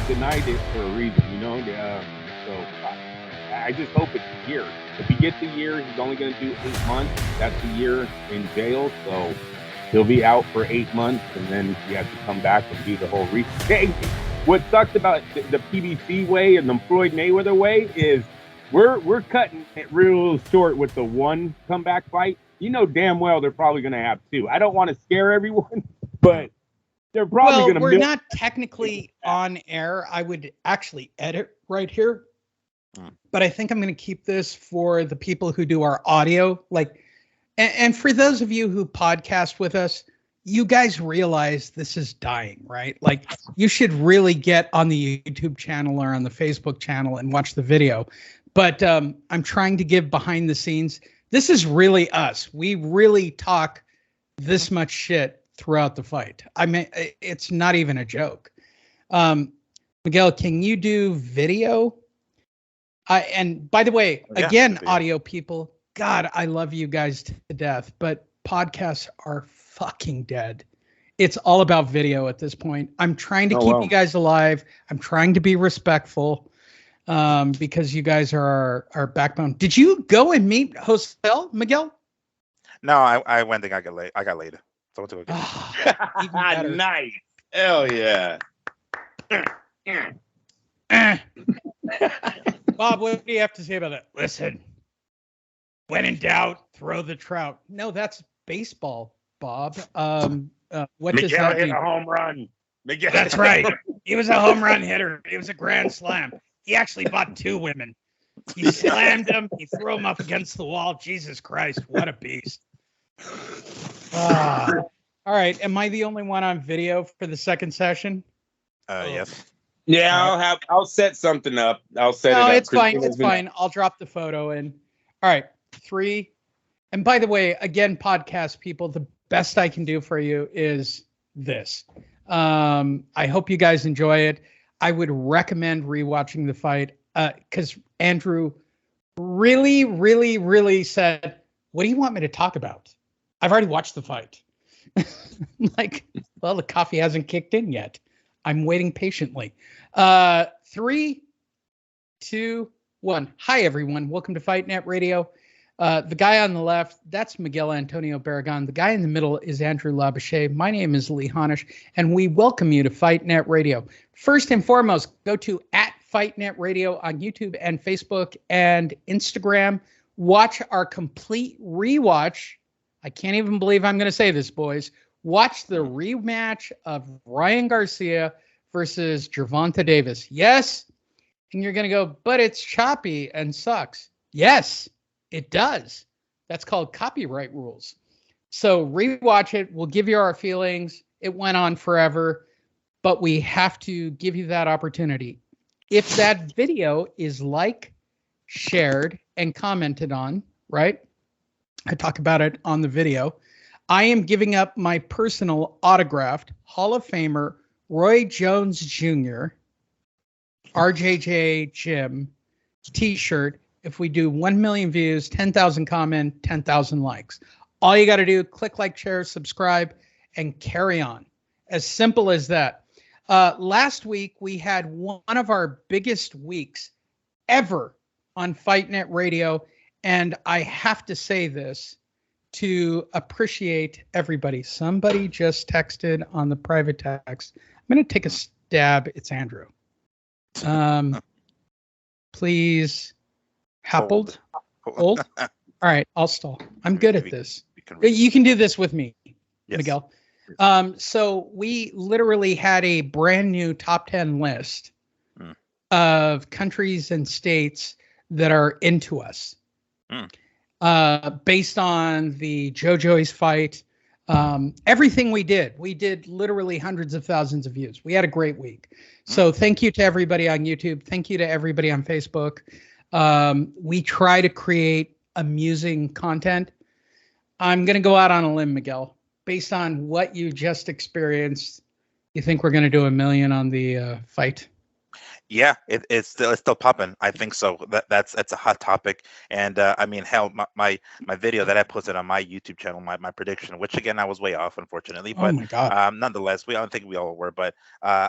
denied it for a reason, you know. So I just hope it's a year. If he gets a year, he's only going to do 8 months. That's a year in jail, so he'll be out for 8 months, and then he has to come back and do the whole reset. What sucks about the PBC way and the Floyd Mayweather way is we're cutting it real short with the one comeback fight. You know damn well they're probably going to have two. I don't want to scare everyone, but they're probably going to. We're not technically on air. I would actually edit right here, but I think I'm going to keep this for the people who do our audio. And for those of you who podcast with us, you guys realize this is dying, right? Like, you should really get on the YouTube channel or on the Facebook channel and watch the video. But I'm trying to give behind the scenes. This is really us. We really talk this much shit throughout the fight. I mean, it's not even a joke. Miguel, can you do video? And by the way, again, audio people, God, I love you guys to death, but podcasts are fucking dead. It's all about video at this point. I'm trying to keep you guys alive. I'm trying to be respectful. Because you guys are our backbone. Did you go and meet Josel, Miguel? No, I went and I got later. So I went to go nice. Hell yeah. Bob, what do you have to say about that? Listen, when in doubt, throw the trout. No, that's baseball, Bob. What Miguel does that hit mean? a home run. Miguel. That's right. He was a home run hitter. It was a grand slam. He actually bought two women. He slammed them. He threw them up against the wall. Jesus Christ, what a beast. All right. Am I the only one on video for the second session? Yes. Yeah, I'll set something up. I'll set it up. No, it's fine. It's fine. I'll drop the photo in. All right. 3. And by the way, again, podcast people, the best I can do for you is this. I hope you guys enjoy it. I would recommend rewatching the fight because Andrew really, really, really said, what do you want me to talk about? I've already watched the fight. Well, the coffee hasn't kicked in yet. I'm waiting patiently. 3, 2, 1. Hi, everyone. Welcome to Fight Net Radio. The guy on the left, that's Miguel Antonio Barragan. The guy in the middle is Andrew Labouche. My name is Lee Honish, and we welcome you to Fight Net Radio. First and foremost, go to @FightNetRadio on YouTube and Facebook and Instagram. Watch our complete rewatch. I can't even believe I'm going to say this, boys. Watch the rematch of Ryan Garcia versus Gervonta Davis. Yes. And you're going to go, but it's choppy and sucks. Yes, it does. That's called copyright rules. So rewatch it. We'll give you our feelings. It went on forever, but we have to give you that opportunity. If that video is liked, shared, and commented on, right? I talk about it on the video. I am giving up my personal autographed Hall of Famer Roy Jones Jr. RJJ Jim t-shirt if we do 1 million views, 10,000 comments, 10,000 likes. All you got to do, click like, share, subscribe, and carry on. As simple as that. Last week, we had one of our biggest weeks ever on Fight Net Radio, and I have to say this to appreciate everybody. Somebody just texted on the private text. I'm going to take a stab. It's Andrew. Please, Happled? Hold. All right, I'll stall. I'm good at this. You can do this with me, yes. Miguel. So we literally had a brand new top 10 list of countries and states that are into us. Based on the JoJo's fight, everything we did literally hundreds of thousands of views. We had a great week. So thank you to everybody on YouTube. Thank you to everybody on Facebook. We try to create amusing content. I'm going to go out on a limb, Miguel. Based on what you just experienced, you think we're going to do 1 million on the fight? Yeah, it's still popping. I think so. That's a hot topic, and I mean, hell, my video that I posted on my YouTube channel, my prediction, which again I was way off, unfortunately, Oh but my God. nonetheless, I don't think we all were, but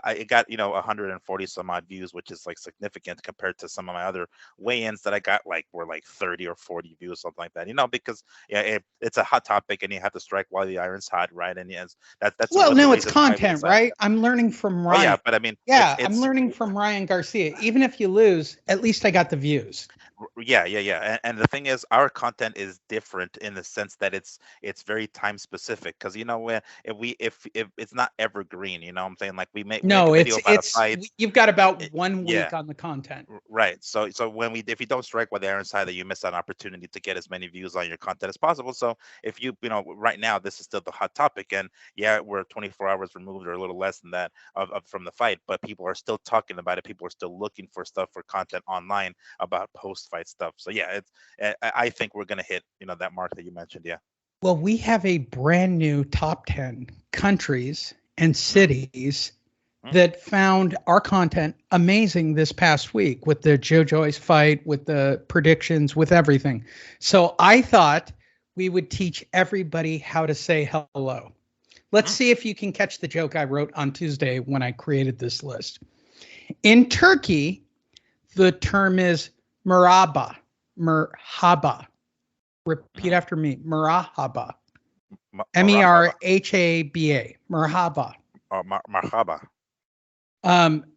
it got 140 some odd views, which is like significant compared to some of my other weigh-ins that I got were like 30 or 40 views, something like that. Because yeah, it's a hot topic, and you have to strike while the iron's hot, right? And yes, that's Well, what the no, it's reason why we content, decided right? that. I'm learning from Oh yeah, Ryan. but I mean, Yeah, I'm it's learning from Ryan Garcia. Even if you lose, at least I got the views. Yeah. And the thing is, our content is different in the sense that it's very time specific, because when if it's not evergreen, what I'm saying, like we make No, a video about a it's fight. you've got about it- 1 week yeah, on the content. right. So when if you don't strike while the iron's hot, that you miss an opportunity to get as many views on your content as possible. So if right now this is still the hot topic, and yeah, we're 24 hours removed or a little less than that from the fight, but people are still talking about it. People are still looking for stuff for content online about post-fight stuff. So yeah, I think we're gonna hit that mark that you mentioned. Yeah. Well, we have a brand new top 10 countries and cities Mm. that found our content amazing this past week with the Joe Joyce fight, with the predictions, with everything. So I thought we would teach everybody how to say hello. Let's see if you can catch the joke I wrote on Tuesday when I created this list. In Turkey, the term is merhaba. Merhaba. Repeat after me. Merhaba. Merhaba. Merhaba. Marhaba.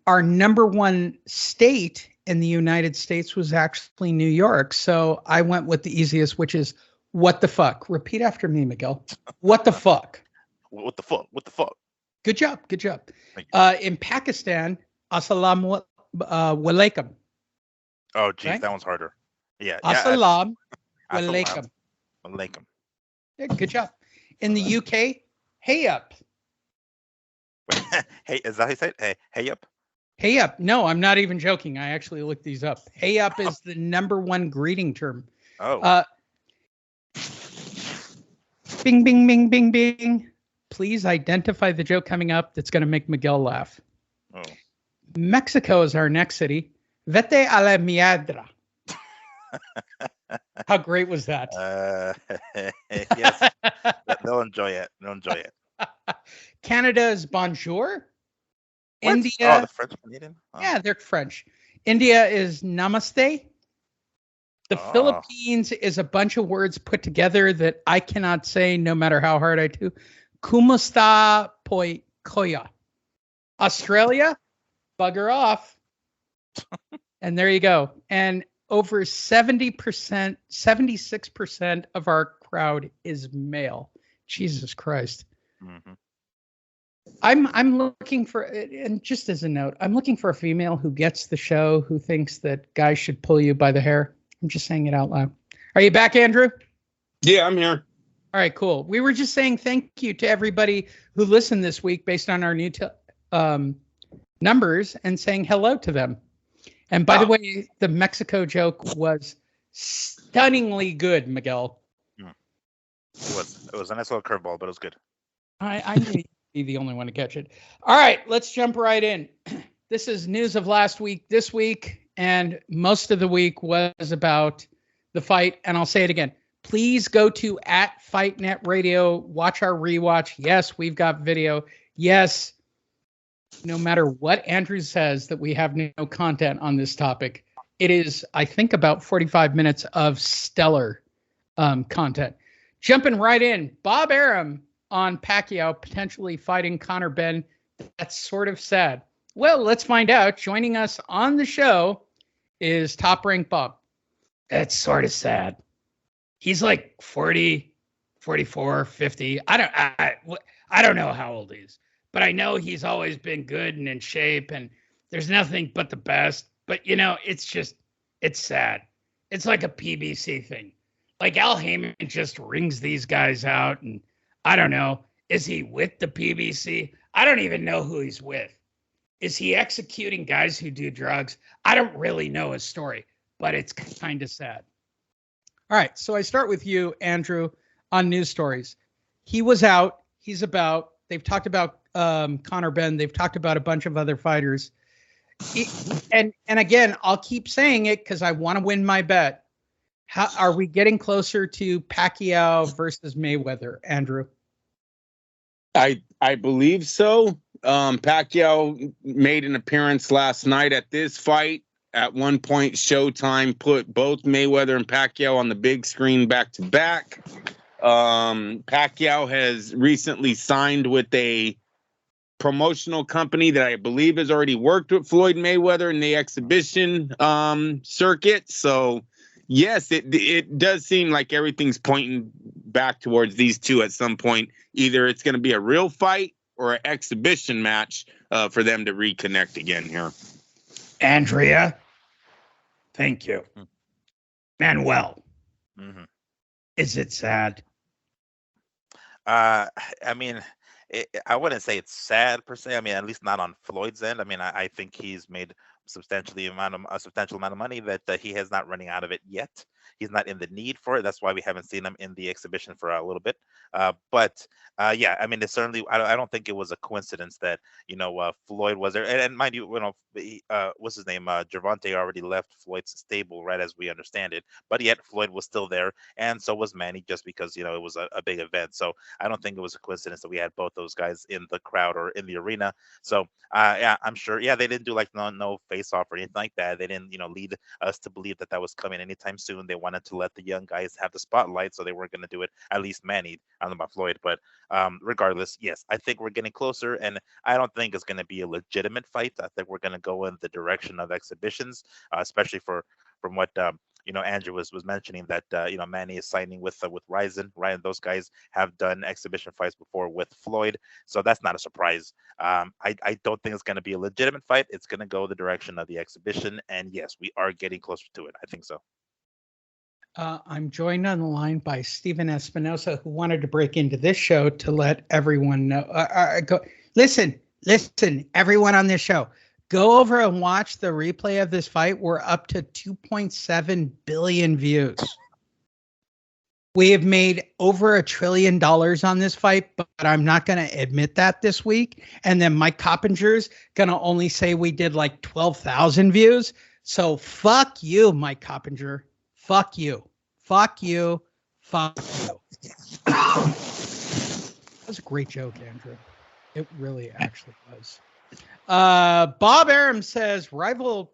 Our number one state in the United States was actually New York. So I went with the easiest, which is what the fuck. Repeat after me, Miguel. What the fuck? What the fuck? What the fuck? Good job. Good job. Thank you. In Pakistan, assalamu alaikum. Oh, geez, Right? that one's harder. Yeah. Assalamu Assalamu alaikum. alaikum. Yeah, good job. In the UK, hey up. Hey, is that how you say it? Hey up. Hey up. No, I'm not even joking. I actually looked these up. Hey up is the number one greeting term. Oh. Bing, bing, bing, bing, bing. Please identify the joke coming up that's going to make Miguel laugh. Oh. Mexico is our next city. Vete a la miadra. How great was that? Yes, they'll enjoy it. They'll enjoy it. Canada is bonjour. What? India. Oh, the French Canadian. Oh. Yeah, they're French. India is namaste. The Philippines is a bunch of words put together that I cannot say no matter how hard I do. Kumusta poi koya. Australia, bugger off. And there you go. And over 70%, 76% of our crowd is male. Jesus Christ. Mm-hmm. I'm looking for, and just as a note, I'm looking for a female who gets the show, who thinks that guys should pull you by the hair. I'm just saying it out loud. Are you back, Andrew? Yeah, I'm here. All right, cool. We were just saying thank you to everybody who listened this week based on our new numbers, and saying hello to them. And by the way, the Mexico joke was stunningly good, Miguel. It was a nice little curveball, but it was good. I knew you'd be the only one to catch it. All right, let's jump right in. This is news of last week, this week, and most of the week was about the fight. And I'll say it again. Please go to @FightNet Radio. Watch our rewatch. Yes, we've got video. Yes, no matter what Andrew says that we have no content on this topic, it is, I think, about 45 minutes of stellar content. Jumping right in, Bob Arum on Pacquiao potentially fighting Conor Benn. That's sort of sad. Well, let's find out. Joining us on the show is Top Rank Bob. That's sort of sad. He's like 40, 44, 50. I don't know how old he is, but I know he's always been good and in shape, and there's nothing but the best. But, it's sad. It's like a PBC thing. Like Al Heyman just rings these guys out, and I don't know. Is he with the PBC? I don't even know who he's with. Is he executing guys who do drugs? I don't really know his story, but it's kind of sad. All right, so I start with you, Andrew, on news stories. He was out. He's about. They've talked about Conor Benn. They've talked about a bunch of other fighters. And again, I'll keep saying it because I want to win my bet. How are we getting closer to Pacquiao versus Mayweather, Andrew? I believe so. Pacquiao made an appearance last night at this fight. At one point, Showtime put both Mayweather and Pacquiao on the big screen back to back. Pacquiao has recently signed with a promotional company that I believe has already worked with Floyd Mayweather in the exhibition circuit. So, yes, it does seem like everything's pointing back towards these two at some point. Either it's going to be a real fight or an exhibition match for them to reconnect again here. Andrea, thank you. Manuel, is it sad? I mean, I wouldn't say it's sad per se. I mean, at least not on Floyd's end. I mean, I think he's made a substantial amount of money that he has not running out of it yet. He's not in the need for it. That's why we haven't seen him in the exhibition for a little bit. But yeah, I mean, it's certainly. I don't think it was a coincidence that Floyd was there. And mind you, what's his name? Gervonta already left Floyd's stable, right, as we understand it. But yet Floyd was still there, and so was Manny, just because it was a big event. So I don't think it was a coincidence that we had both those guys in the crowd or in the arena. So yeah, I'm sure. Yeah, they didn't do like no face off or anything like that. They didn't lead us to believe that was coming anytime soon. They wanted to let the young guys have the spotlight, so they weren't going to do it. At least Manny, I don't know about Floyd, but regardless, yes, I think we're getting closer, and I don't think it's going to be a legitimate fight. I think we're going to go in the direction of exhibitions, especially from what Andrew was mentioning that Manny is signing with Ryzen. Ryan, those guys have done exhibition fights before with Floyd, so that's not a surprise. I don't think it's going to be a legitimate fight. It's going to go the direction of the exhibition, and yes, we are getting closer to it. I think so. I'm joined on the line by Stephen Espinosa, who wanted to break into this show to let everyone know. Listen, everyone on this show. Go over and watch the replay of this fight. We're up to 2.7 billion views. We have made over $1 trillion on this fight, but I'm not going to admit that this week. And then Mike Coppinger's going to only say we did like 12,000 views. So fuck you, Mike Coppinger. Fuck you. Fuck you. Fuck you. That was a great joke, Andrew. It really actually was. Bob Aram says rival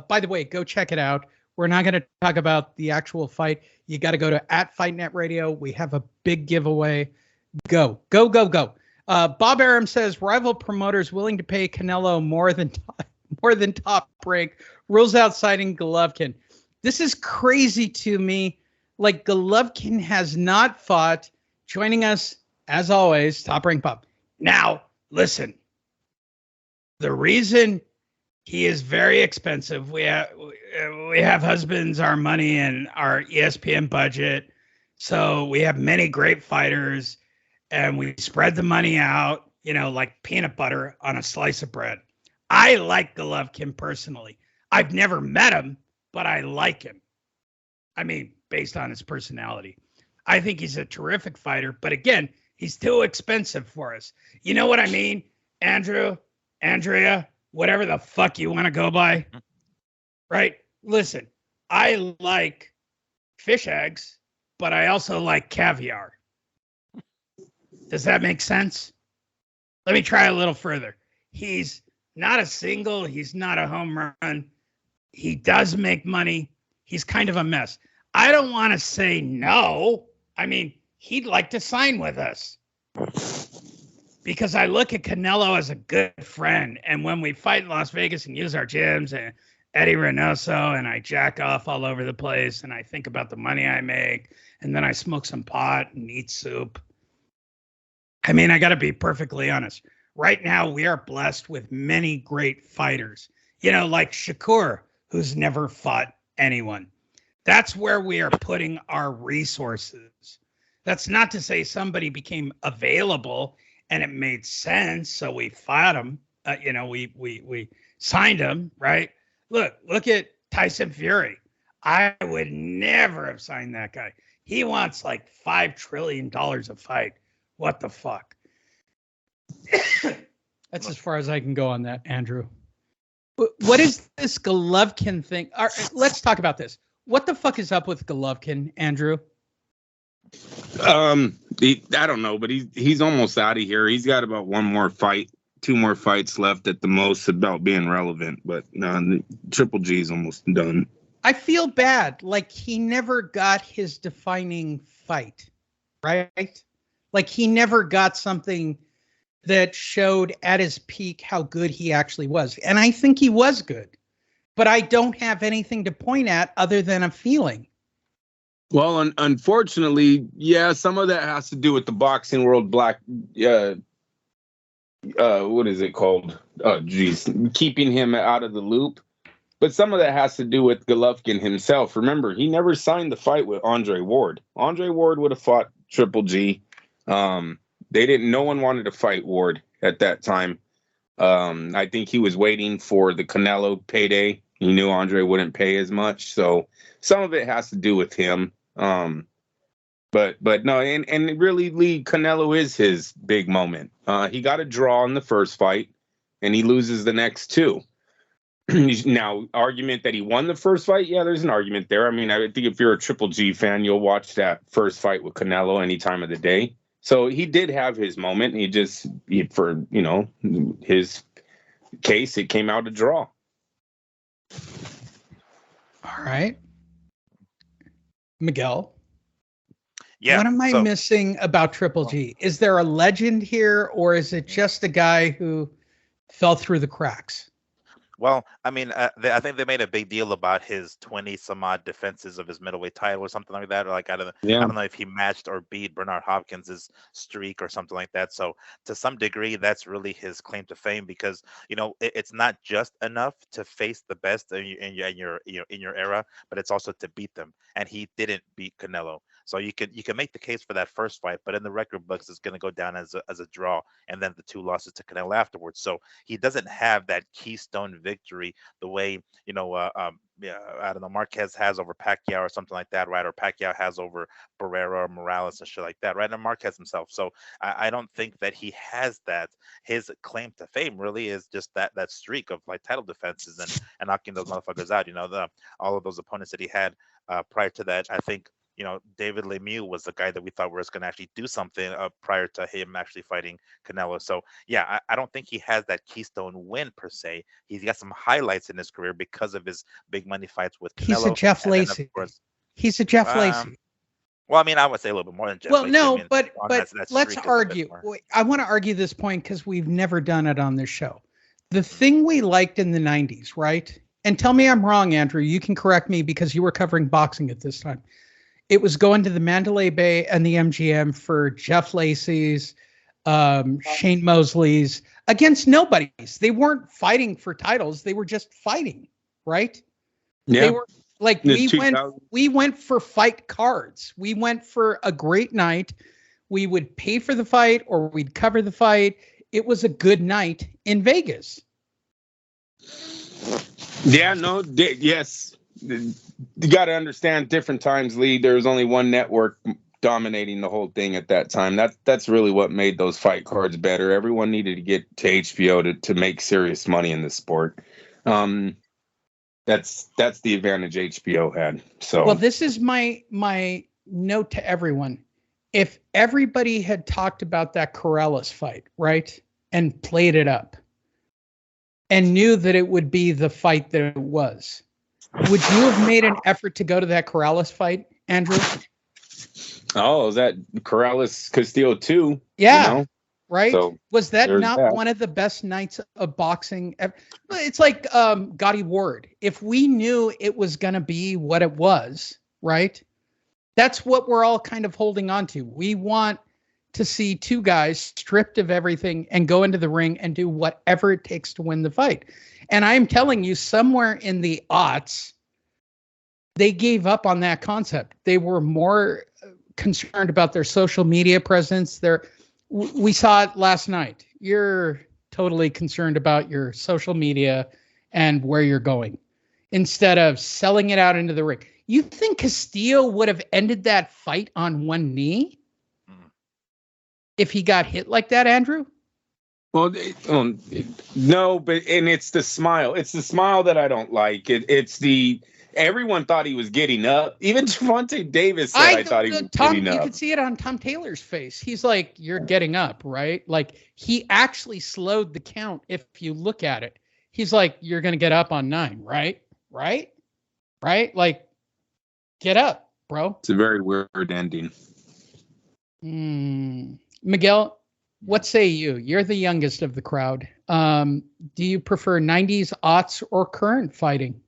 by the way, go check it out. We're not going to talk about the actual fight. You got to go to @FightNet Radio. We have a big giveaway. Go. Bob Aram says rival promoters willing to pay Canelo more than Top Rank, rules out citing Golovkin. This is crazy to me. Like, Golovkin has not fought. Joining us, as always, Top Rank Bob. Now, listen. The reason he is very expensive, we have husbands, our money, and our ESPN budget. So we have many great fighters, and we spread the money out, like peanut butter on a slice of bread. I like Golovkin personally. I've never met him, but I like him. I mean, based on his personality. I think he's a terrific fighter, but again, he's too expensive for us. You know what I mean, Andrew? Andrea, whatever the fuck you want to go by, right? Listen, I like fish eggs, but I also like caviar. Does that make sense? Let me try a little further. He's not a single. He's not a home run. He does make money. He's kind of a mess. I don't want to say no. I mean, he'd like to sign with us. Because I look at Canelo as a good friend. And when we fight in Las Vegas and use our gyms and Eddie Reynoso and I jack off all over the place and I think about the money I make and then I smoke some pot and eat soup. I mean, I got to be perfectly honest. Right now, we are blessed with many great fighters. Like Shakur, who's never fought anyone. That's where we are putting our resources. That's not to say somebody became available and it made sense, so we fought him. We signed him, right? Look at Tyson Fury. I would never have signed that guy. He wants like $5 trillion a fight. What the fuck? That's as far as I can go on that, Andrew. What is this Golovkin thing? Let's talk about this. What the fuck is up with Golovkin, Andrew? I don't know, but he's almost out of here. He's got about one more fight, two more fights left at the most about being relevant. But no, Triple G is almost done. I feel bad. Like he never got his defining fight, right? Like he never got something that showed at his peak how good he actually was. And I think he was good, but I don't have anything to point at other than a feeling. Well, unfortunately, yeah, some of that has to do with the boxing world what is it called? Oh, geez, keeping him out of the loop. But some of that has to do with Golovkin himself. Remember, he never signed the fight with Andre Ward. Andre Ward would have fought Triple G. No one wanted to fight Ward at that time. I think he was waiting for the Canelo payday. He knew Andre wouldn't pay as much. So some of it has to do with him. But no, and really, Lee, Canelo is his big moment. He got a draw in the first fight, and he loses the next two. Now, argument that he won the first fight, yeah, there's an argument there. I mean, I think if you're a Triple G fan, you'll watch that first fight with Canelo any time of the day. So he did have his moment. For his case, it came out a draw. All right. Miguel. Yeah. What am I missing about Triple G? Is there a legend here, or is it just a guy who fell through the cracks? Well, I mean, I think they made a big deal about his 20 some odd defenses of his middleweight title or something like that. Like I don't know if he matched or beat Bernard Hopkins's streak or something like that. So to some degree, that's really his claim to fame, because it's not just enough to face the best in your era, but it's also to beat them. And he didn't beat Canelo. So you can make the case for that first fight, but in the record books, it's going to go down as a draw, and then the two losses to Canelo afterwards. So he doesn't have that keystone victory the way I don't know, Marquez has over Pacquiao or something like that, right? Or Pacquiao has over Barrera or Morales and shit like that, right? And Marquez himself. So I don't think that he has that. His claim to fame really is just that streak of like title defenses and knocking those motherfuckers out. All of those opponents that he had prior to that. I think David Lemieux was the guy that we thought was going to actually do something prior to him actually fighting Canelo. So yeah, I don't think he has that keystone win per se. He's got some highlights in his career because of his big money fights with Canelo. He's a Jeff Lacey. He's a Jeff Lacey. Well, I mean, I would say a little bit more than Jeff Lacey. Well, no, I mean, but let's streak argue. I want to argue this point because we've never done it on this show. The thing we liked in the 90s, right? And tell me I'm wrong, Andrew. You can correct me because you were covering boxing at this time. It was going to the Mandalay Bay and the MGM for Jeff Lacey's, Shane Mosley's, against nobodies. They weren't fighting for titles. They were just fighting, right? Yeah. They were like, we went for fight cards. We went for a great night. We would pay for the fight or we'd cover the fight. It was a good night in Vegas. Yeah, no, yes. You got to understand, different times, Lee. There was only one network dominating the whole thing at that time. That's really what made those fight cards better. Everyone needed to get to HBO to make serious money in the sport. That's the advantage HBO had. So well, this is my note to everyone. If everybody had talked about that Corrales fight, right, and played it up and knew that it would be the fight that it was, would you have made an effort to go to that Corrales fight, Andrew? Oh, is that Corrales Castillo 2? Yeah. Right? So was that not one of the best nights of boxing ever? It's like Gotti Ward. If we knew it was going to be what it was, right? That's what we're all kind of holding on to. We want to see two guys stripped of everything and go into the ring and do whatever it takes to win the fight. And I'm telling you, somewhere in the aughts, they gave up on that concept. They were more concerned about their social media presence. We saw it last night. You're totally concerned about your social media and where you're going instead of selling it out into the ring. You think Castillo would have ended that fight on one knee if he got hit like that, Andrew? Well, no, but it's the smile. It's the smile that I don't like. Everyone thought he was getting up. Even Javante Davis said I thought he was getting up. You could see it on Tom Taylor's face. He's like, "You're getting up, right?" Like he actually slowed the count. If you look at it, he's like, "You're going to get up on 9, right? Right? Right? Like, get up, bro." It's a very weird ending. Miguel, what say you? You're the youngest of the crowd. Do you prefer 90s, aughts, or current fighting?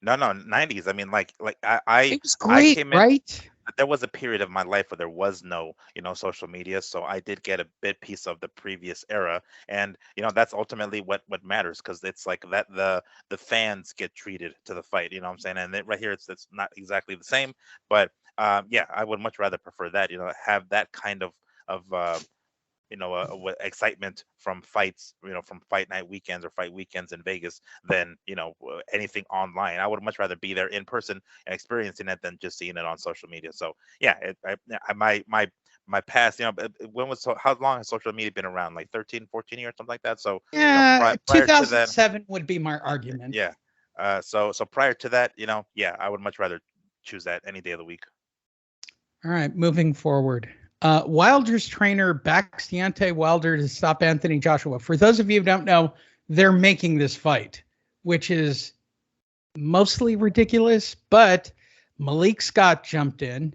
No, 90s. I mean, like I It was great, came in, right? there was a period of my life where there was no, social media, so I did get a bit piece of the previous era, and that's ultimately what matters, because it's like that the fans get treated to the fight. You know what I'm saying? And right here, it's not exactly the same, but yeah, I would much rather prefer that. Have that kind of excitement from fights, from fight night weekends or fight weekends in Vegas than, anything online. I would much rather be there in person and experiencing it than just seeing it on social media. So yeah, my past, how long has social media been around? Like 13, 14 years, something like that. So Yeah, prior 2007 would be my argument. yeah. So prior to that, yeah, I would much rather choose that any day of the week. All right, moving forward. Wilder's trainer backs Deontay Wilder to stop Anthony Joshua. For those of you who don't know, they're making this fight, which is mostly ridiculous, but Malik Scott jumped in.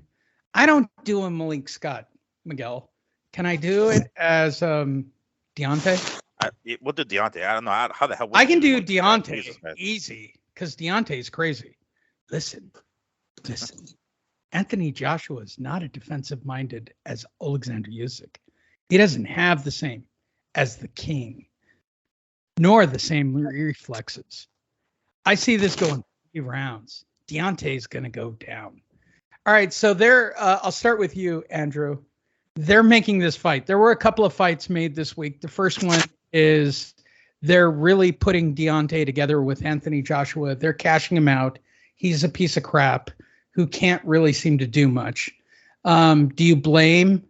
I don't do a Malik Scott, Miguel. Can I do it as Deontay? We'll do Deontay. I don't know how the hell. I can do Deontay easy because Deontay's crazy. Listen. Anthony Joshua is not as defensive-minded as Alexander Usyk. He doesn't have the same as the king, nor the same reflexes. I see this going 3 rounds. Deontay's going to go down. All right, so I'll start with you, Andrew. They're making this fight. There were a couple of fights made this week. The first one is they're really putting Deontay together with Anthony Joshua. They're cashing him out. He's a piece of crap who can't really seem to do much. Do you blame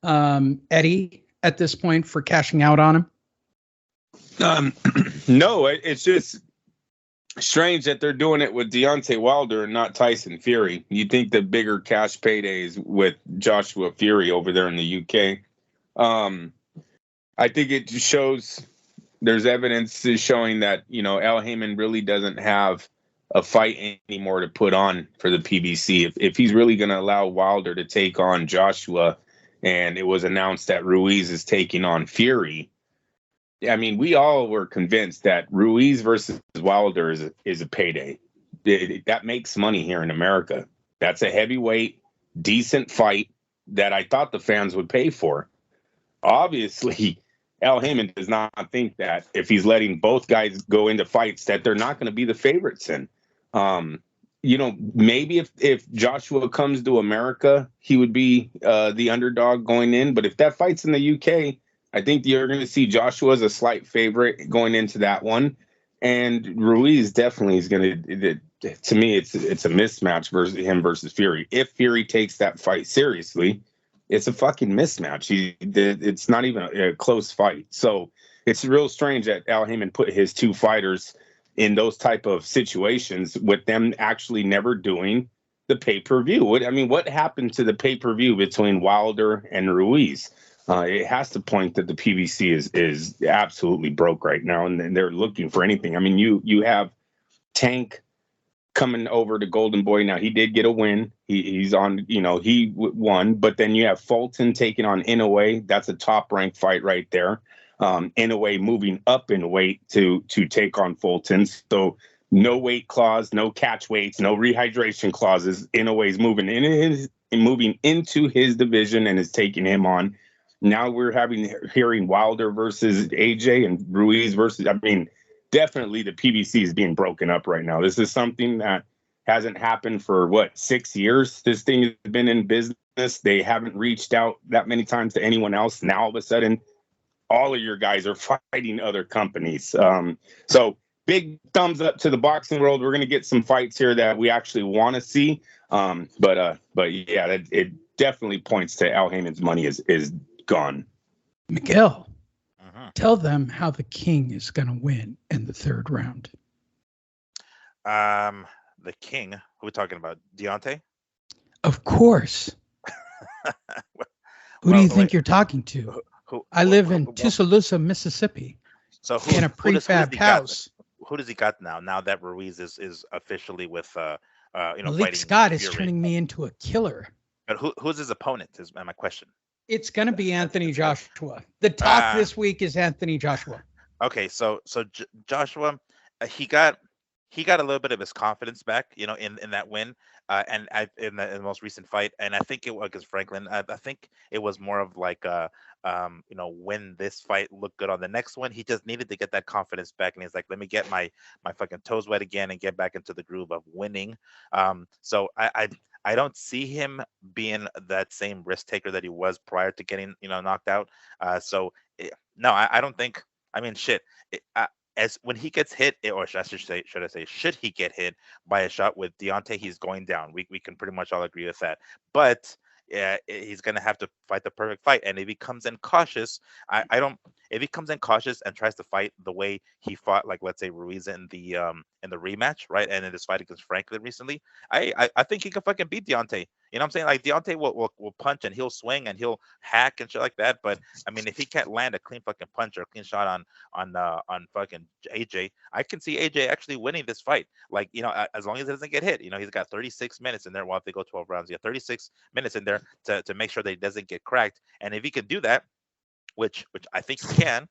Eddie at this point for cashing out on him? No, it's just strange that they're doing it with Deontay Wilder and not Tyson Fury. You'd think the bigger cash paydays with Joshua Fury over there in the UK. I think it just shows there's evidence showing that, Al Heyman really doesn't have a fight anymore to put on for the PBC. If he's really going to allow Wilder to take on Joshua, and it was announced that Ruiz is taking on Fury, I mean, we all were convinced that Ruiz versus Wilder is a payday. That makes money here in America. That's a heavyweight, decent fight that I thought the fans would pay for. Obviously, Al Heyman does not think that if he's letting both guys go into fights that they're not going to be the favorites in. Maybe if Joshua comes to America, he would be the underdog going in. But if that fight's in the UK, I think you're going to see Joshua as a slight favorite going into that one. And Ruiz definitely is going to me, it's a mismatch versus Fury. If Fury takes that fight seriously, it's a fucking mismatch. It's not even a close fight. So it's real strange that Al Heyman put his 2 fighters in those type of situations with them actually never doing the pay-per-view. What happened to the pay-per-view between Wilder and Ruiz? It has to point that the PBC is absolutely broke right now, and they're looking for anything. You have Tank coming over to Golden Boy. Now, he did get a win. He's on, he won, but then you have Fulton taking on Inoue. That's a top-ranked fight right there. Inoue moving up in weight to take on Fulton. So no weight clause, no catch weights, no rehydration clauses. Inoue's moving into his division and is taking him on. Now we're hearing Wilder versus AJ and Ruiz versus. Definitely the PBC is being broken up right now. This is something that hasn't happened for 6 years. This thing has been in business. They haven't reached out that many times to anyone else. Now all of a sudden, all of your guys are fighting other companies. So big thumbs up to the boxing world. We're going to get some fights here that we actually want to see. But yeah, it definitely points to Al Heyman's money is gone. Miguel. Tell them how the king is going to win in the third round. The king. Who are we talking about? Deontay? Of course. Who do Well, you think wait. you're talking to? Who? I live in Tuscaloosa, Mississippi, So in a who does prefabbed he got? house. Who does he got now? Now that Ruiz is officially with Malik fighting Scott is Fury. turning me into a killer. But who's his opponent? Is my question. It's going to be Anthony Joshua. The talk this week is Anthony Joshua. Okay, so Joshua, he got a little bit of his confidence back, in that win, and in the most recent fight, and I think it was against Franklin. I think it was more of like when this fight looked good on the next one, he just needed to get that confidence back, and he's like, let me get my fucking toes wet again and get back into the groove of winning. So I don't see him being that same risk taker that he was prior to getting knocked out. No, I don't think. I mean, shit. As when he gets hit, or should I say, should he get hit by a shot with Deontay, he's going down. We can pretty much all agree with that. But yeah, he's gonna have to fight the perfect fight. And if he comes in cautious, I don't. If he comes in cautious and tries to fight the way he fought, like let's say Ruiz in the rematch, right, and in this fight against Franklin recently, I think he can fucking beat Deontay. You know what I'm saying? Like Deontay will punch and he'll swing and he'll hack and shit like that. But I mean, if he can't land a clean fucking punch or a clean shot on fucking AJ, I can see AJ actually winning this fight. Like as long as it doesn't get hit. He's got 36 minutes in there. Well, if they go 12 rounds, 36 minutes in there to make sure that he doesn't get cracked. And if he can do that, which I think he can.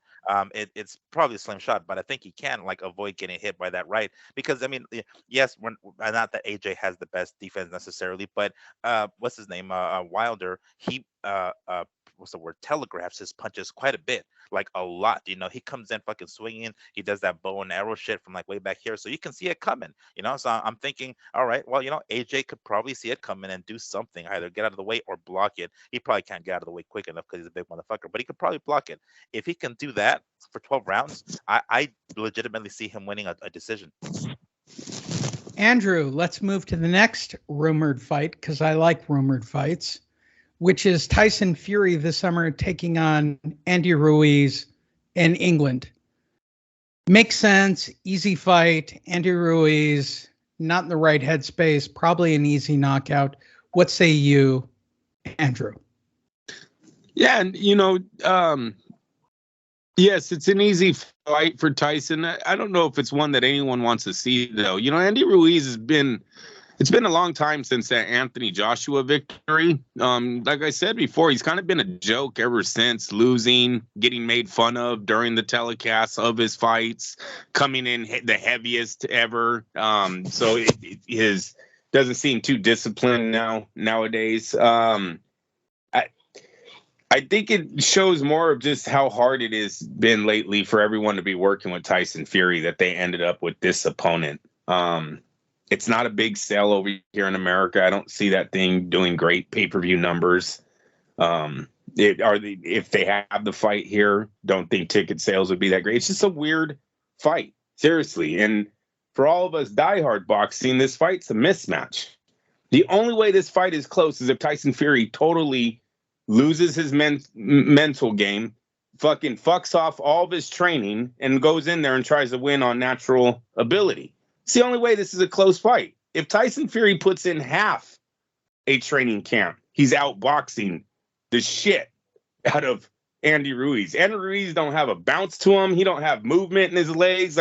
It's probably a slim shot, but I think he can avoid getting hit by that right. Because I mean, yes, not that AJ has the best defense necessarily, but what's his name? Wilder. He what's the word? Telegraphs his punches quite a bit, like a lot. He comes in fucking swinging. He does that bow and arrow shit from way back here, so you can see it coming. So I'm thinking, all right, well, AJ could probably see it coming and do something, either get out of the way or block it. He probably can't get out of the way quick enough because he's a big motherfucker, but he could probably block it. If he can do that for 12 rounds, I legitimately see him winning a decision. Andrew, let's move to the next rumored fight, because I like rumored fights, which is Tyson Fury this summer taking on Andy Ruiz in England. Makes sense, easy fight. Andy Ruiz, not in the right headspace, probably an easy knockout. What say you, Andrew? Yeah, and yes, it's an easy fight for Tyson. I don't know if it's one that anyone wants to see, though. Andy Ruiz it's been a long time since that Anthony Joshua victory. Like I said before, he's kind of been a joke ever since, losing, getting made fun of during the telecasts of his fights, coming in the heaviest ever. So his doesn't seem too disciplined nowadays. I think it shows more of just how hard it has been lately for everyone to be working with Tyson Fury, that they ended up with this opponent. It's not a big sell over here in America. I don't see that thing doing great pay-per-view numbers. If they have the fight here, don't think ticket sales would be that great. It's just a weird fight, seriously. And for all of us diehard boxing, this fight's a mismatch. The only way this fight is close is if Tyson Fury totally loses his mental game, fucking fucks off all of his training, and goes in there and tries to win on natural ability. It's the only way this is a close fight. If Tyson Fury puts in half a training camp, he's outboxing the shit out of Andy Ruiz. Andy Ruiz don't have a bounce to him. He don't have movement in his legs.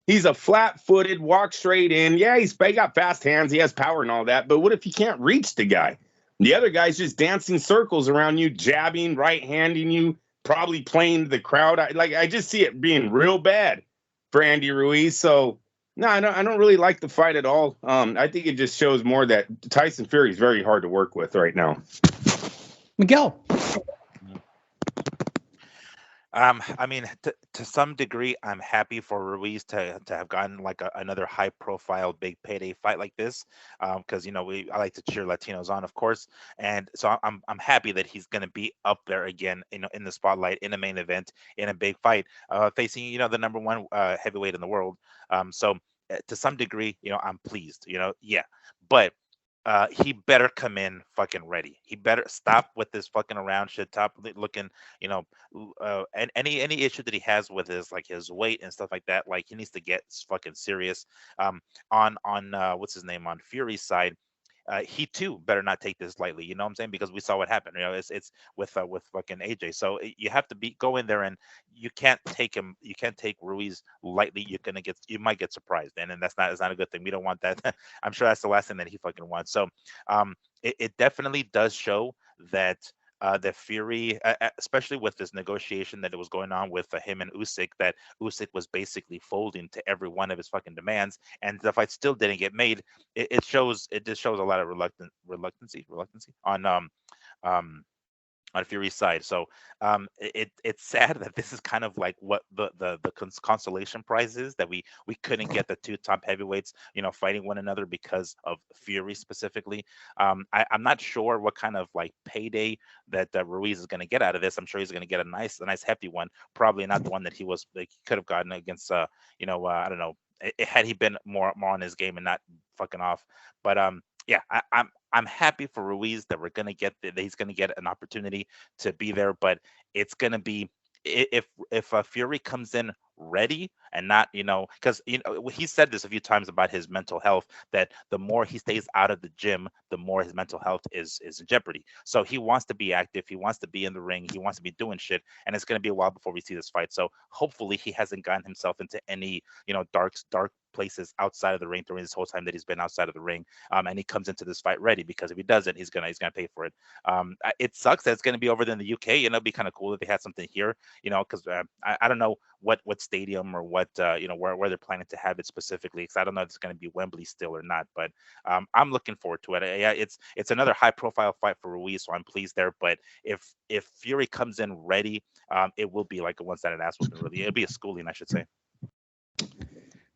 He's a flat-footed, walk straight in. Yeah, he got fast hands. He has power and all that. But what if you can't reach the guy? The other guy's just dancing circles around you, jabbing, right-handing you, probably playing the crowd. I just see it being real bad for Andy Ruiz. So, no, I don't really like the fight at all. I think it just shows more that Tyson Fury is very hard to work with right now. Miguel. I mean, to some degree, I'm happy for Ruiz to have gotten another high profile big payday fight like this, because I like to cheer Latinos on, of course, and so I'm happy that he's going to be up there again, in the spotlight, in a main event, in a big fight, facing the number one heavyweight in the world. So to some degree, I'm pleased, yeah, but he better come in fucking ready. He better stop with this fucking around shit, top looking, you know, and any issue that he has with his weight and stuff like that. Like he needs to get fucking serious. On what's his name, on Fury's side, he too better not take this lightly. You know what I'm saying? Because we saw what happened. You know, it's with fucking AJ. So you have to go in there, and you can't take him. You can't take Ruiz lightly. You might get surprised, and it's not a good thing. We don't want that. I'm sure that's the last thing that he fucking wants. So it definitely does show that. That Fury, especially with this negotiation that it was going on with him and Usyk, that Usyk was basically folding to every one of his fucking demands, and the fight still didn't get made. It just shows a lot of reluctancy on Fury's side. So it's sad that this is kind of like what the consolation prize is, that we couldn't get the two top heavyweights, fighting one another because of Fury specifically. I'm not sure what kind of like payday that Ruiz is going to get out of this. I'm sure he's going to get a nice hefty one. Probably not the one that he could have gotten against I don't know, had he been more on his game and not fucking off. But yeah, I'm happy for Ruiz that that he's gonna get an opportunity to be there, but it's gonna be if Fury comes in ready and not, because he said this a few times about his mental health, that the more he stays out of the gym, the more his mental health is in jeopardy. So he wants to be active, he wants to be in the ring, he wants to be doing shit, and it's going to be a while before we see this fight. So hopefully he hasn't gotten himself into any dark places outside of the ring during this whole time that he's been outside of the ring, and he comes into this fight ready, because if he doesn't, he's gonna pay for it. It sucks that it's gonna be over there in the UK. It'd be kind of cool if they had something here, because I don't know what stadium or what where they're planning to have it specifically, because I don't know if it's going to be Wembley still or not, but I'm looking forward to it. Yeah, it's another high profile fight for Ruiz, so I'm pleased there. But if Fury comes in ready, it will be like a one-sided ass whooping. Really, it'll be a schooling, I should say.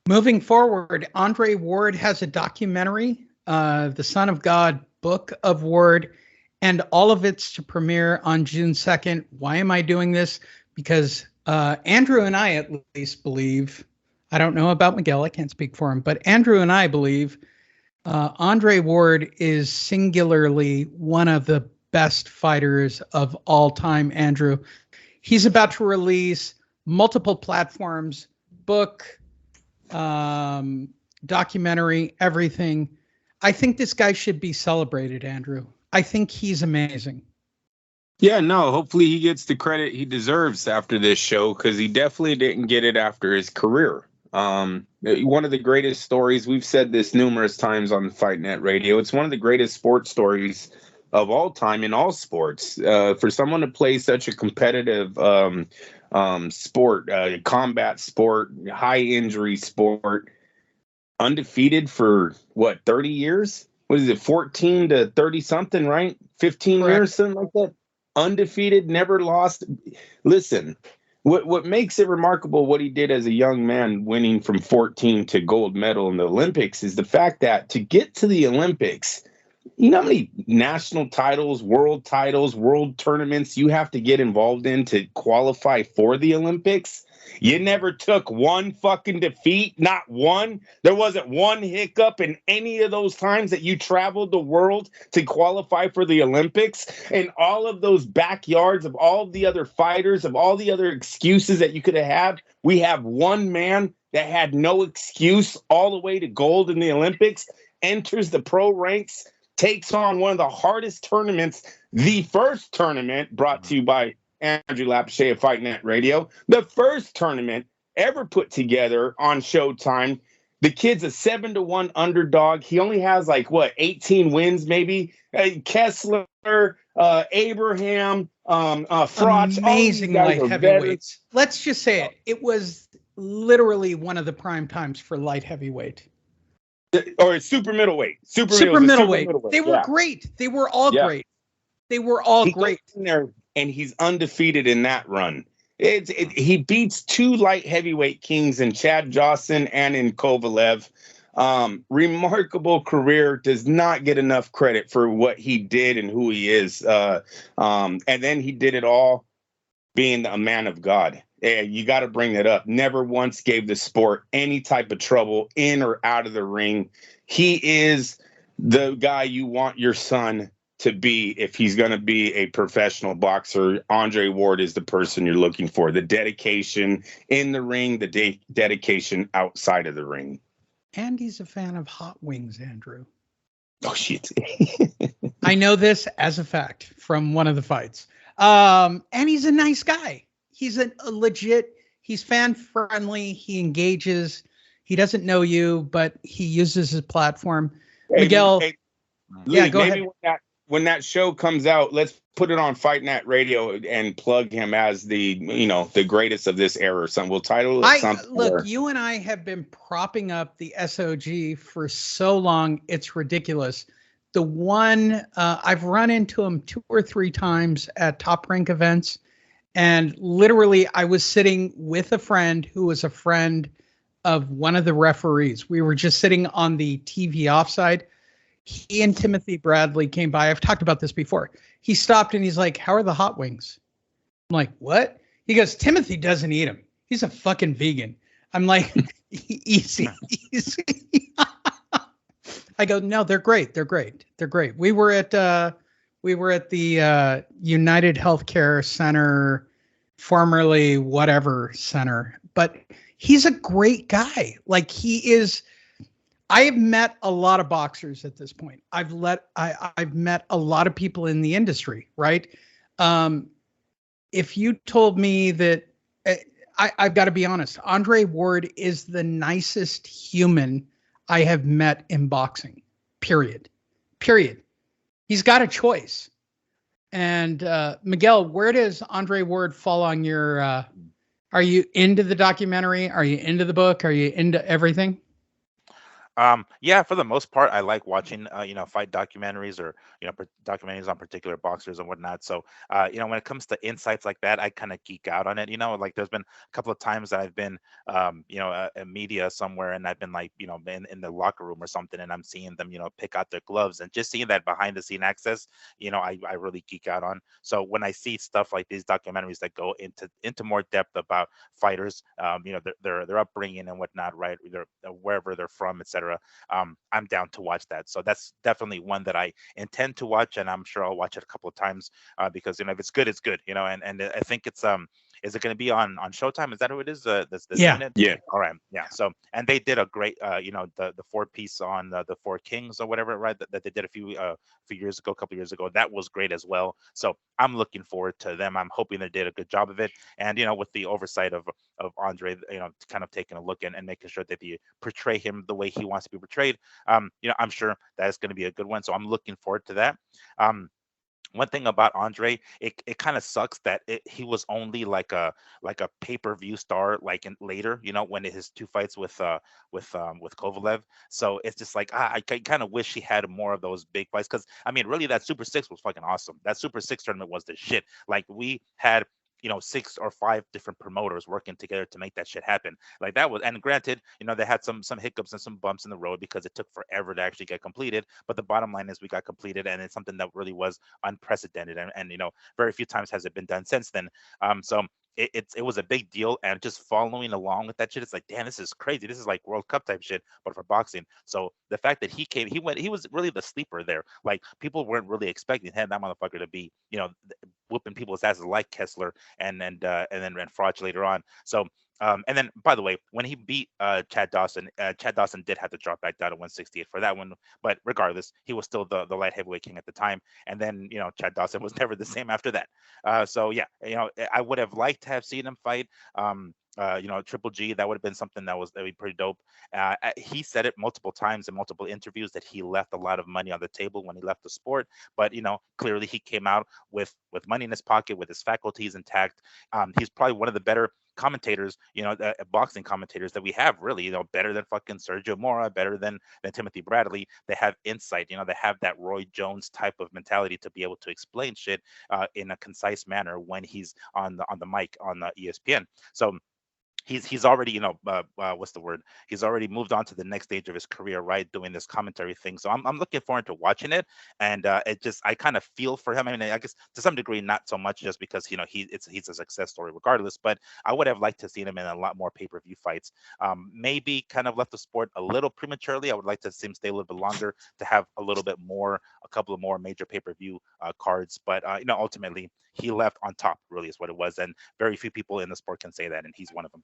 Moving forward, Andre Ward has a documentary, The Son of God, Book of Ward, and all of it's to premiere on June 2nd. Why am I doing this? Because Andrew and I at least believe, I don't know about Miguel, I can't speak for him, but Andrew and I believe Andre Ward is singularly one of the best fighters of all time, Andrew. He's about to release multiple platforms, book, documentary, everything. I think this guy should be celebrated, Andrew. I think he's amazing. Yeah, no, hopefully he gets the credit he deserves after this show, because he definitely didn't get it after his career. One of the greatest stories, we've said this numerous times on Fight Net Radio, it's one of the greatest sports stories of all time in all sports. For someone to play such a competitive sport, combat sport, high injury sport, undefeated for 30 years? What is it, 14 to 30 something, right? 15 Correct. years, something like that. Undefeated, never lost. Listen, what makes it remarkable what he did as a young man, winning from 14 to gold medal in the Olympics, is the fact that to get to the Olympics, you know how many national titles, world tournaments you have to get involved in to qualify for the Olympics? You never took one fucking defeat, not one. There wasn't one hiccup in any of those times that you traveled the world to qualify for the Olympics. And all of those backyards of all of the other fighters, of all the other excuses that you could have had, we have one man that had no excuse all the way to gold in the Olympics, enters the pro ranks, takes on one of the hardest tournaments, the first tournament brought to you by Andrew Lapachet of Fight Net Radio, the first tournament ever put together on Showtime. The kid's a 7-1 underdog. He only has 18 wins, maybe. Kessler, Abraham, Frotch. Amazing light heavyweights. Let's just say it. It was literally one of the prime times for light heavyweight. Or super middleweight. Super middleweight. They were great. They were all great. They were all great. In there, and he's undefeated in that run. He beats two light heavyweight kings in Chad Jossin and in Kovalev. Remarkable career, does not get enough credit for what he did and who he is. And then he did it all being a man of God. You got to bring that up. Never once gave the sport any type of trouble in or out of the ring. He is the guy you want your son to be if he's going to be a professional boxer. Andre Ward is the person you're looking for. The dedication in the ring, the dedication outside of the ring. And he's a fan of hot wings, Andrew. Oh, shit. I know this as a fact from one of the fights. And he's a nice guy. He's a legit, he's fan friendly. He engages. He doesn't know you, but he uses his platform. Hey, Miguel. hey, Yeah, Lee, go maybe ahead. When that show comes out, let's put it on Fight Net Radio and plug him as the greatest of this era or something. We'll title it something. Look, you and I have been propping up the SOG for so long, it's ridiculous. The one I've run into him 2 or 3 times at Top Rank events, and literally I was sitting with a friend who was a friend of one of the referees. We were just sitting on the TV offside. He and Timothy Bradley came by. I've talked about this before. He stopped and he's like, "How are the hot wings?" I'm like, "What?" He goes, "Timothy doesn't eat them. He's a fucking vegan." I'm like, easy. I go, "No, they're great. They're great. They're great." We were at the United Healthcare Center, formerly whatever center, but he's a great guy. Like, he is. I have met a lot of boxers at this point. I've met a lot of people in the industry, right? If you told me that, I've got to be honest, Andre Ward is the nicest human I have met in boxing, period. He's got a choice. And Miguel, where does Andre Ward fall on your, are you into the documentary? Are you into the book? Are you into everything? Yeah, for the most part, I like watching, fight documentaries or, documentaries on particular boxers and whatnot. So, when it comes to insights like that, I kind of geek out on it. Like there's been a couple of times that I've been, in media somewhere and I've been like, in the locker room or something, and I'm seeing them, pick out their gloves and just seeing that behind the scene access, I really geek out on. So when I see stuff like these documentaries that go into more depth about fighters, their upbringing and whatnot, right, wherever they're from, etc. I'm down to watch that. So that's definitely one that I intend to watch, and I'm sure I'll watch it a couple of times because if it's good, it's good. And I think it's is it going to be on Showtime? Is that who it is? That's Yeah. doing it? Yeah. All right. Yeah. So and they did a great the 4-piece on the Four Kings or whatever, right? That they did a few years ago, a couple of years ago. That was great as well. So I'm looking forward to them. I'm hoping they did a good job of it, and with the oversight of Andre, kind of taking a look and making sure that they portray him the way he wants to be portrayed. I'm sure that's going to be a good one. So I'm looking forward to that. One thing about Andre, it kind of sucks that he was only like a pay-per-view star like in later, when his 2 fights with Kovalev. So it's just like I kind of wish he had more of those big fights because I mean really that Super 6 was fucking awesome. That Super 6 tournament was the shit. Like we had 6 or 5 different promoters working together to make that shit happen. Like that was, and granted, they had some hiccups and some bumps in the road because it took forever to actually get completed. But the bottom line is we got completed, and it's something that really was unprecedented, and very few times has it been done since then. So it was a big deal, and just following along with that shit, it's like, damn, this is crazy. This is like World Cup type shit, but for boxing. So the fact that he was really the sleeper there. Like people weren't really expecting that motherfucker to be, whooping people's asses like Kessler and then Froch later on. So and then, by the way, when he beat Chad Dawson did have to drop back down to 168 for that one. But regardless, he was still the light heavyweight king at the time. And then, Chad Dawson was never the same after that. So yeah, I would have liked to have seen him fight. Triple G. That would have been something that would be pretty dope. He said it multiple times in multiple interviews that he left a lot of money on the table when he left the sport. But clearly he came out with money in his pocket, with his faculties intact. He's probably one of the better commentators, boxing commentators that we have, really, better than fucking Sergio Mora, better than Timothy Bradley. They have insight, they have that Roy Jones type of mentality to be able to explain shit in a concise manner when he's on the mic on the ESPN. So he's already, what's the word? He's already moved on to the next stage of his career, right? Doing this commentary thing. So I'm looking forward to watching it. And I kind of feel for him. I mean, I guess to some degree, not so much just because, he's a success story regardless, but I would have liked to see him in a lot more pay-per-view fights. Maybe kind of left the sport a little prematurely. I would like to see him stay a little bit longer to have a couple of more major pay-per-view cards. But, ultimately he left on top, really is what it was. And very few people in the sport can say that. And he's one of them.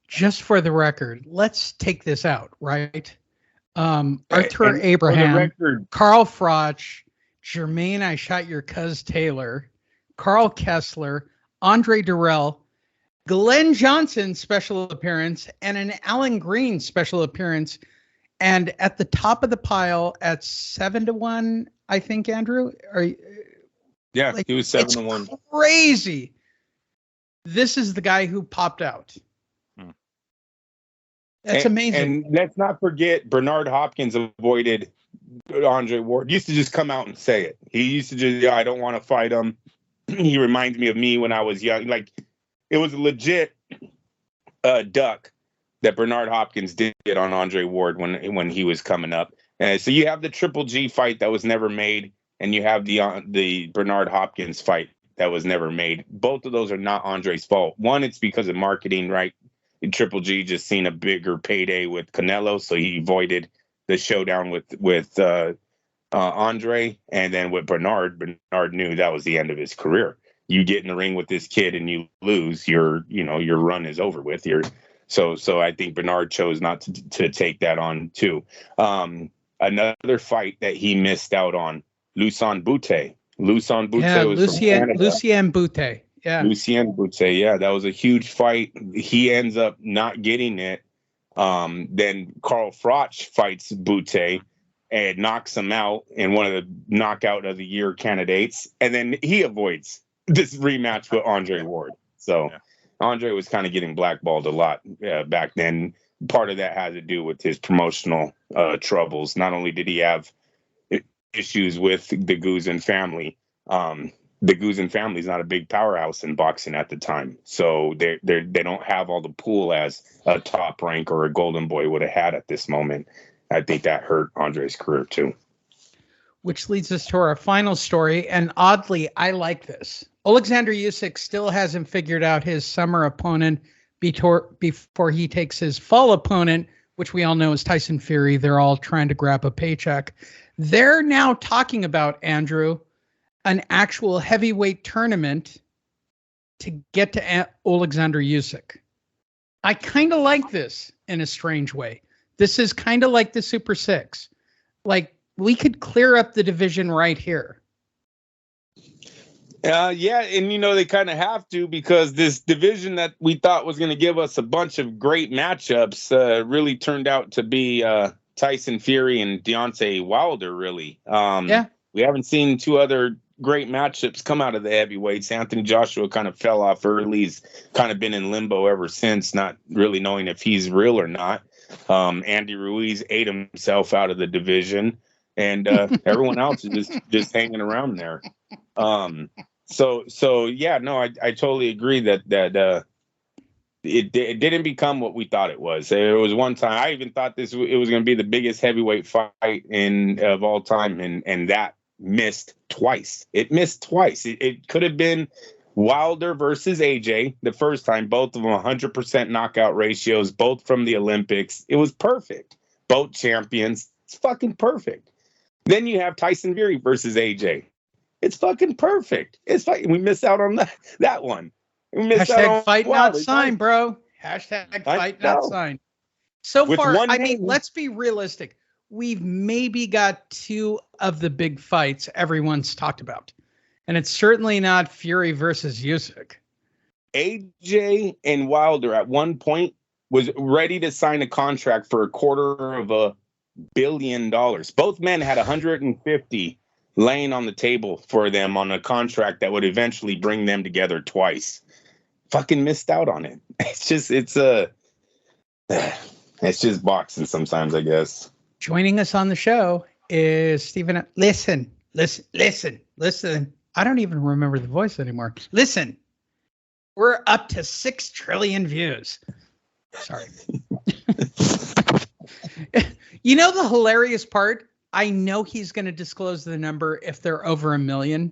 Just for the record, let's take this out, right? Arthur And Abraham, for the record, Carl Froch, Jermaine I Shot Your Cuz Taylor, Carl Kessler, Andre Durrell, Glenn Johnson special appearance, and an Alan Green special appearance. And at the top of the pile at 7-1, I think, Andrew, yeah, he was 7-1. Crazy. This is the guy who popped out. That's amazing. And let's not forget, Bernard Hopkins avoided Andre Ward. He used to just come out and say it. He used to just, I don't want to fight him. He reminds me of me when I was young. Like, it was a legit duck that Bernard Hopkins did on Andre Ward when he was coming up. So you have the Triple G fight that was never made, and you have the Bernard Hopkins fight that was never made. Both of those are not Andre's fault. One, it's because of marketing, right? Triple G just seen a bigger payday with Canelo, so he avoided the showdown with Andre. And then with Bernard knew that was the end of his career. You get in the ring with this kid and you lose, your run is over with. So I think Bernard chose not to take that on too. Another fight that he missed out on, Lucien Boutte. Lucien Boutte was from Canada. Lucien Boutte. Yeah. Lucien Boutte, yeah, that was a huge fight. He ends up not getting it. Then Carl Froch fights Boutte and knocks him out in one of the knockout of the year candidates. And then he avoids this rematch with Andre Ward. So Andre was kind of getting blackballed a lot back then. Part of that had to do with his promotional troubles. Not only did he have issues with the Guzan family, the Guzan family is not a big powerhouse in boxing at the time. So they don't have all the pull as a Top Rank or a Golden Boy would have had at this moment. I think that hurt Andre's career too. Which leads us to our final story. And oddly, I like this. Alexander Usyk still hasn't figured out his summer opponent before he takes his fall opponent, which we all know is Tyson Fury. They're all trying to grab a paycheck. They're now talking about, Andrew, an actual heavyweight tournament to get to Alexander Usyk. I kind of like this in a strange way. This is kind of like the Super Six. Like, we could clear up the division right here. Yeah, and they kind of have to, because this division that we thought was going to give us a bunch of great matchups really turned out to be Tyson Fury and Deontay Wilder, really. We haven't seen two other great matchups come out of the heavyweights. Anthony Joshua kind of fell off early. He's kind of been in limbo ever since, not really knowing if he's real or not. Andy Ruiz ate himself out of the division, and everyone else is just hanging around there. So yeah, no, I totally agree that it didn't become what we thought it was. There was one time I even thought it was going to be the biggest heavyweight fight of all time, and that missed twice. It missed twice. It could have been Wilder versus AJ the first time, both of them 100% knockout ratios, both from the Olympics. It was perfect. Both champions. It's fucking perfect. Then you have Tyson Fury versus AJ. It's fucking perfect. It's fucking, we missed out on that one. We missed out on fight Wilder. not sign, bro. Hashtag fight not sign. So With far, one I mean, name. let's be realistic. We've maybe got two of the big fights everyone's talked about. And it's certainly not Fury versus Usyk. AJ and Wilder at one point was ready to sign a contract for $250 million. Both men had 150 laying on the table for them on a contract that would eventually bring them together twice. Fucking missed out on it. It's just boxing sometimes, I guess. Joining us on the show is Stephen. Listen. I don't even remember the voice anymore. Listen, We're up to 6 trillion views. Sorry. You know the hilarious part? I know he's going to disclose the number if they're over 1 million.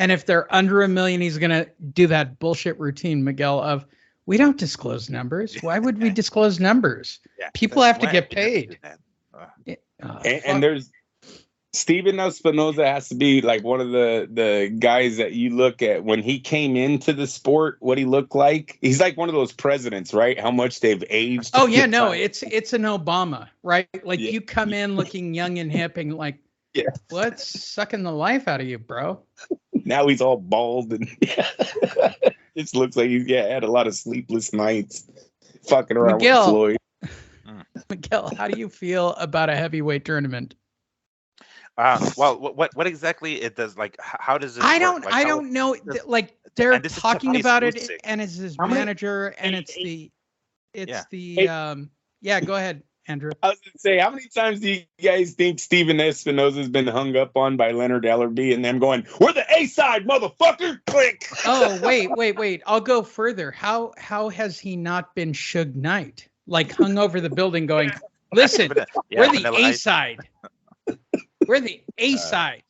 And if they're under 1 million, he's going to do that bullshit routine, Miguel, of we don't disclose numbers. Why would we disclose numbers? Yeah, People have to get paid. And there's Steven Espinoza has to be like one of the guys that you look at when he came into the sport, what he looked like. He's like one of those presidents, right? How much they've aged. Oh yeah, no, it's an Obama, right? Like you come in looking young and hip and like, what's sucking the life out of you, bro? Now he's all bald and it looks like he had a lot of sleepless nights fucking around with Floyd. Miguel, how do you feel about a heavyweight tournament? Well, what exactly it does? Like, how does it? I don't know. Like they're talking about it, and it's his manager, and it's the. Go ahead, Andrew. I was gonna say, how many times do you guys think Steven Espinoza's been hung up on by Leonard Ellerby and them going, "We're the A side, motherfucker"? Click. Oh wait! I'll go further. How has he not been Suge Knight? Like hung over the building, going, "Listen, we're the A side." We're the A side.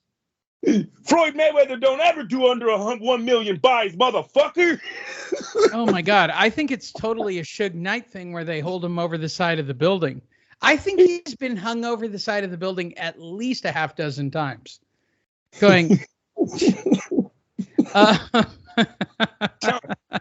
Floyd Mayweather don't ever do under 1 million buys, motherfucker. Oh my God. I think it's totally a Suge Knight thing where they hold him over the side of the building. I think he's been hung over the side of the building at least a half dozen times. Going.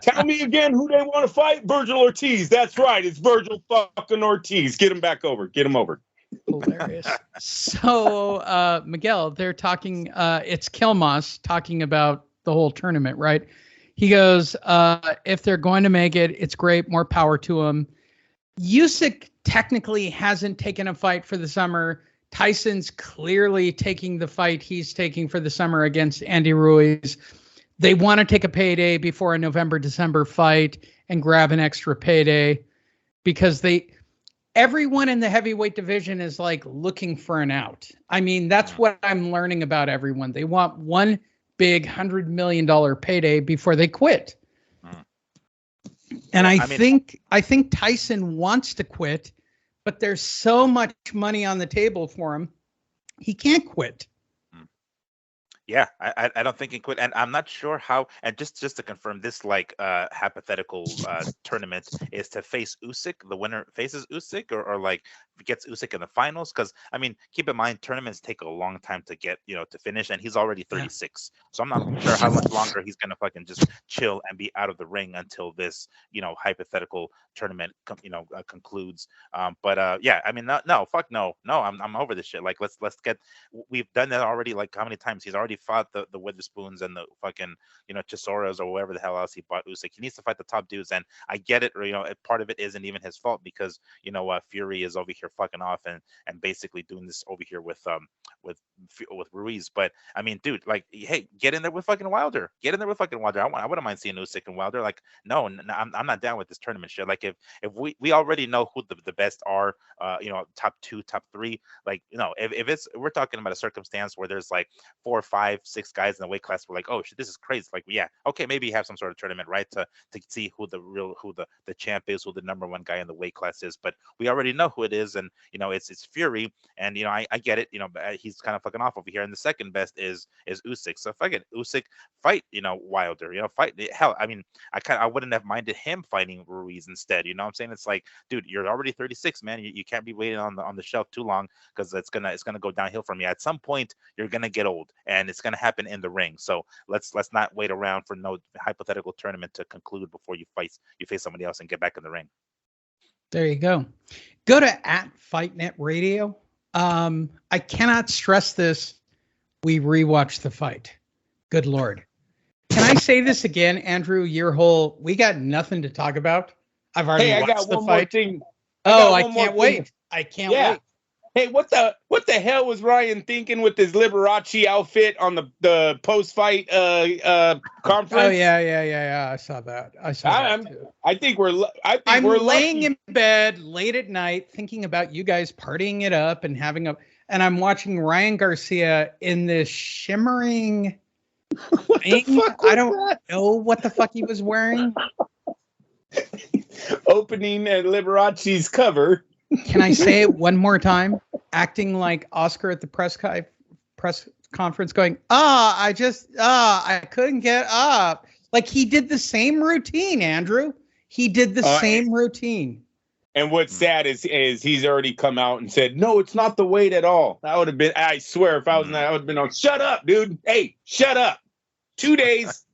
Tell me again who they want to fight. Virgil Ortiz. That's right. It's Virgil fucking Ortiz. Get him back over. Get him over. Hilarious. So, Miguel, they're talking, it's Kilmoss talking about the whole tournament, right? He goes, if they're going to make it, it's great. More power to them. Usyk technically hasn't taken a fight for the summer. Tyson's clearly taking the fight he's taking for the summer against Andy Ruiz. They want to take a payday before a November-December fight and grab an extra payday because everyone in the heavyweight division is like looking for an out. I mean, that's what I'm learning about everyone. They want one big $100 million payday before they quit. And I think Tyson wants to quit, but there's so much money on the table for him. He can't quit. Yeah, I don't think he quit, and I'm not sure how. And just to confirm, this like hypothetical tournament is to face Usyk. The winner faces Usyk, or like gets Usyk in the finals. Because I mean, keep in mind, tournaments take a long time to get to finish, and he's already 36. So I'm not sure how much longer he's gonna fucking just chill and be out of the ring until this hypothetical tournament concludes. Yeah, I mean, no, fuck no, I'm over this shit. Like let's get. We've done that already. Like how many times he's already fought the Witherspoons and the fucking Chisoras or whoever the hell else he fought Usyk. He needs to fight the top dudes, and I get it. Part of it isn't even his fault because Fury is over here fucking off and basically doing this over here with Ruiz. But I mean, dude, like, hey, get in there with fucking Wilder. Get in there with fucking Wilder. I wouldn't mind seeing Usyk and Wilder. Like, no, I'm not down with this tournament shit. Like, if we already know who the best are, top 2, top 3. Like, if we're talking about a circumstance where there's like 4, 5, 6 guys in the weight class, we're like, oh shit, this is crazy. Like, yeah, okay, maybe have some sort of tournament, right, to see who the champ is, who the number 1 guy in the weight class is. But we already know who it is, and it's Fury, and I get it. He's kind of fucking off over here, and the second best is Usyk. So if I get Usyk, fight Wilder, fight hell. I mean, I wouldn't have minded him fighting Ruiz instead. You know what I'm saying? It's like, dude, you're already 36, man. You can't be waiting on the shelf too long because it's gonna go downhill from you. At some point, you're gonna get old, and it's gonna happen in the ring. So let's not wait around for no hypothetical tournament to conclude before you face somebody else and get back in the ring. There you go. Go to @FightNet Radio. I cannot stress this. We rewatched the fight. Good Lord. Can I say this again, Andrew? We got nothing to talk about. I've already watched the fight. I can't wait. I can't wait. Hey, what the hell was Ryan thinking with his Liberace outfit on the post-fight conference? Oh yeah. I saw that. Too. I think we're laying in bed late at night thinking about you guys partying it up and and I'm watching Ryan Garcia in this shimmering What the fuck was I don't that? know what the fuck he was wearing. Opening at Liberace's cover. Can I say it one more time? Acting like Oscar at the press conference going, I couldn't get up. Like he did the same routine, Andrew. He did the same routine. And what's sad is he's already come out and said, no, it's not the weight at all. That would have been, I swear, if I was in that, I would have been on, shut up, dude. Hey, shut up. 2 days,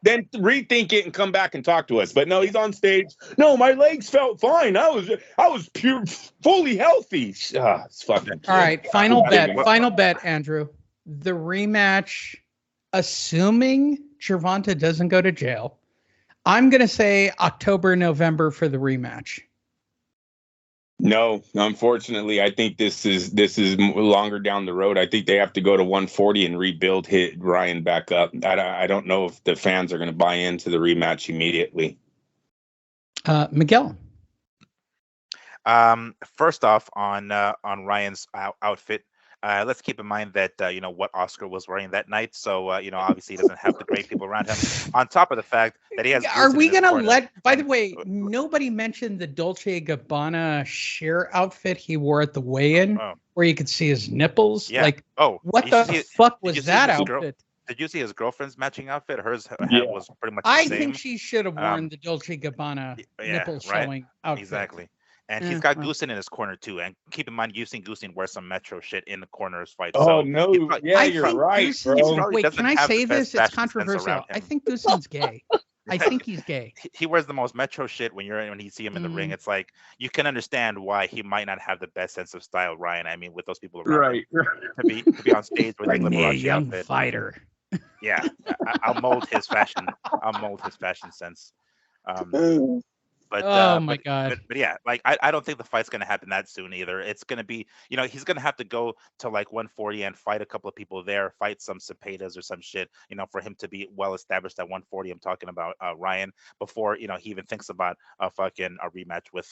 then rethink it and come back and talk to us. But no, he's on stage. No, my legs felt fine. I was pure, fully healthy. It's fucking. All right, final bet, Andrew. The rematch, assuming Gervonta doesn't go to jail, I'm going to say October, November for the rematch. No, unfortunately, I think this is longer down the road. I think they have to go to 140 and rebuild, hit Ryan back up. I don't know if the fans are going to buy into the rematch immediately. Miguel. First off, on Ryan's outfit, let's keep in mind that what Oscar was wearing that night. So obviously he doesn't have the great people around him. On top of the fact that he has. Are we gonna let? By the way, nobody mentioned the Dolce & Gabbana sheer outfit he wore at the weigh-in, where you could see his nipples. Yeah. Like, what the fuck was that outfit? Did you see his girlfriend's matching outfit? Hers was pretty much. I think she should have worn the Dolce & Gabbana nipple showing outfit. Exactly. And he's got Goosen in his corner too. And keep in mind, you've seen Goosen wear some Metro shit in the corners fight. Oh so no, you're right, bro. Wait, can I say this? It's controversial. I think Goosen's gay. I think he's gay. He wears the most Metro shit when you see him in the ring. It's like you can understand why he might not have the best sense of style, Ryan. I mean, with those people around him, to be on stage with a young outfit. Fighter. Yeah, I'll mold his fashion. I'll mold his fashion sense. But my God. But yeah, like I don't think the fight's gonna happen that soon either. It's gonna be, he's gonna have to go to like 140 and fight a couple of people there, fight some Cepedas or some shit, for him to be well established at 140. I'm talking about Ryan before he even thinks about a rematch with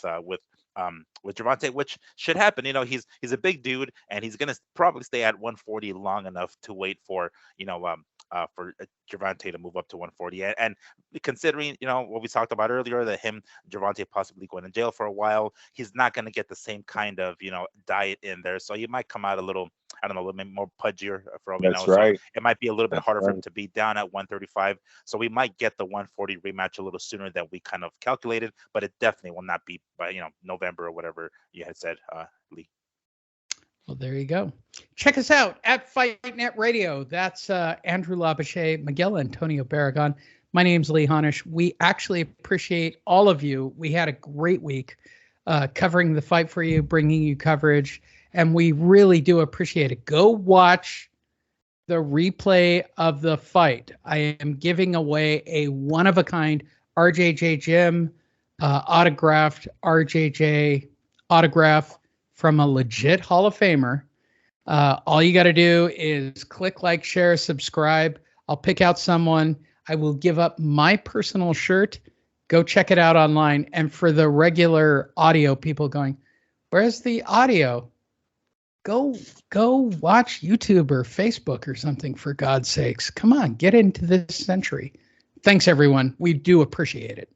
Gervonta, which should happen. He's a big dude and he's gonna probably stay at 140 long enough to wait for for Gervonta to move up to 140. And considering, what we talked about earlier, that Gervonta possibly going to jail for a while, he's not going to get the same kind of, diet in there. So you might come out a little, I don't know, a little bit more pudgier for all we know. That's right. So it might be a little bit harder for him to be down at 135. So we might get the 140 rematch a little sooner than we kind of calculated, but it definitely will not be by, November or whatever you had said, Lee. Well, there you go. Check us out at FightNet Radio. That's Andrew Labouche, Miguel Antonio Barragan. My name's Lee Honish. We actually appreciate all of you. We had a great week covering the fight for you, bringing you coverage, and we really do appreciate it. Go watch the replay of the fight. I am giving away a one-of-a-kind RJJ Jim autographed RJJ autograph from a legit Hall of Famer. All you got to do is click like, share, subscribe. I'll pick out someone. I will give up my personal shirt. Go check it out online. And for the regular audio people going, where's the audio? Go watch YouTube or Facebook or something, for God's sakes. Come on, get into this century. Thanks, everyone. We do appreciate it.